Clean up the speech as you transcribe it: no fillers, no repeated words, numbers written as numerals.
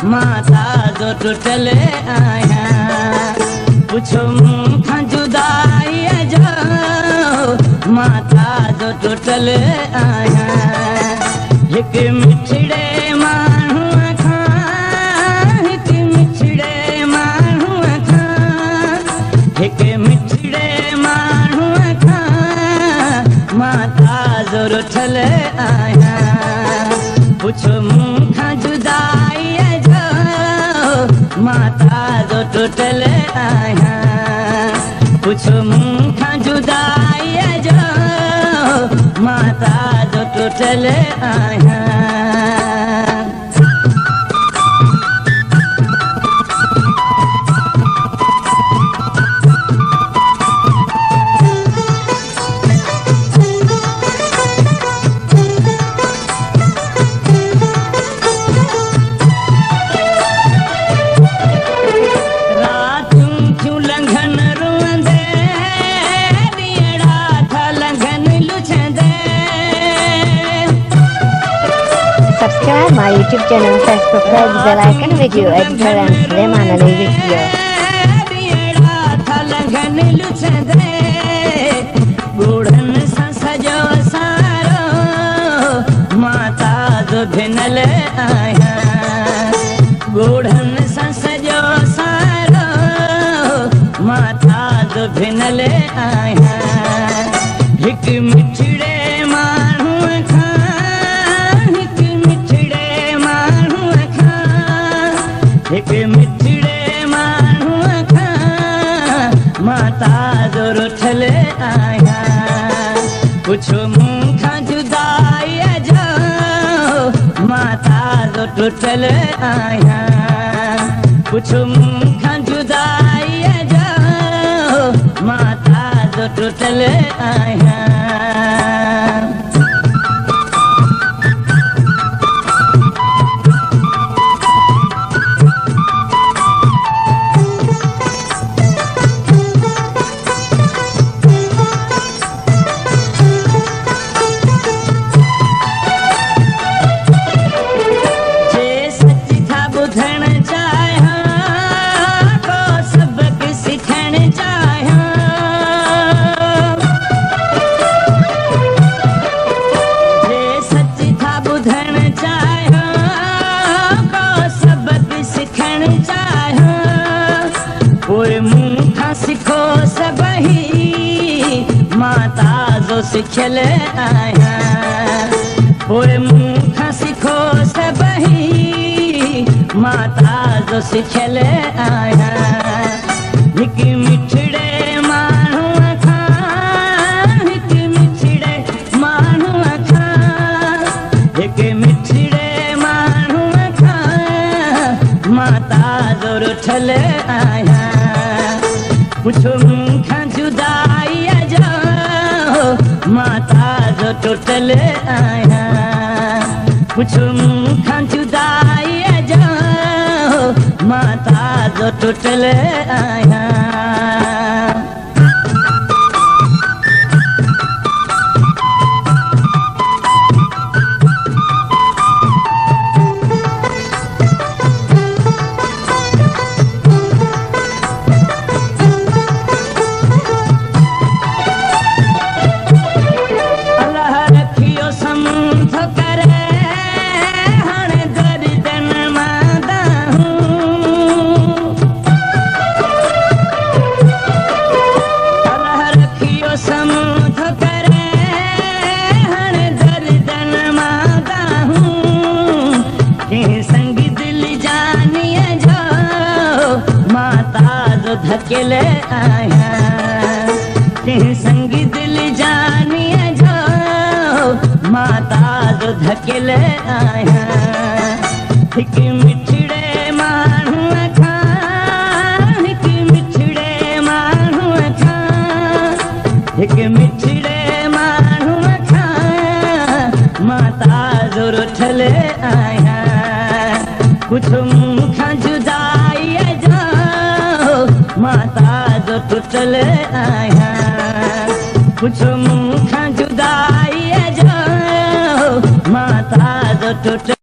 माता जो टुटल आया पुछो मूंखां जुदाई जो माता जो टुटल आया हिक मिठड़े माण्हू खां हिक मिठड़े माण्हू खां हिक मिठड़े माण्हू खां माता जो रुठल आया पुछो मूंखां जुदाई जो माता जो टुटल आया पुछो मूंखां जुदाई जो माता जो टुटल आया Subscribe my YouTube channel, Facebook page, bell icon, video editor and Suleiman Ali video. बूढ़न सा सजो सारो माता जो भिनल आया बूढ़न सा सजो सारो माता जो भिनल आया हिक मिठड़े माण्हू हिक मिठड़े माण्हू खां माता जो रुठल आया पुछो मूंखां जुदाई जो माता जो टुटल आया पुछो मूंखां जुदाई जो माता जो टुटल आया मूंखां सिखो सबही माता जो सिखल आया पोइ मूंखां सिखो सबही माता जो सिखल आया हिक मिठड़े माण्हू खां हिक मिठड़े माण्हू खां हिक मिठड़े माण्हू खां माता जो रुठल आया पुछो मूंखां जुदाई जो माता जो टुटल आया पुछो मूंखां जुदाई जो माता जो टुटल आया धकेल आया संग दिल जानिए जो माता जो धकेल आया हिक मिठड़े माण्हू खां हिक मिठड़े माण्हू खां हिक मिठड़े माण्हू खां माता जो रुठल आया पुछो मूंखां जुदाई जो माता जो टुटल आया पुछो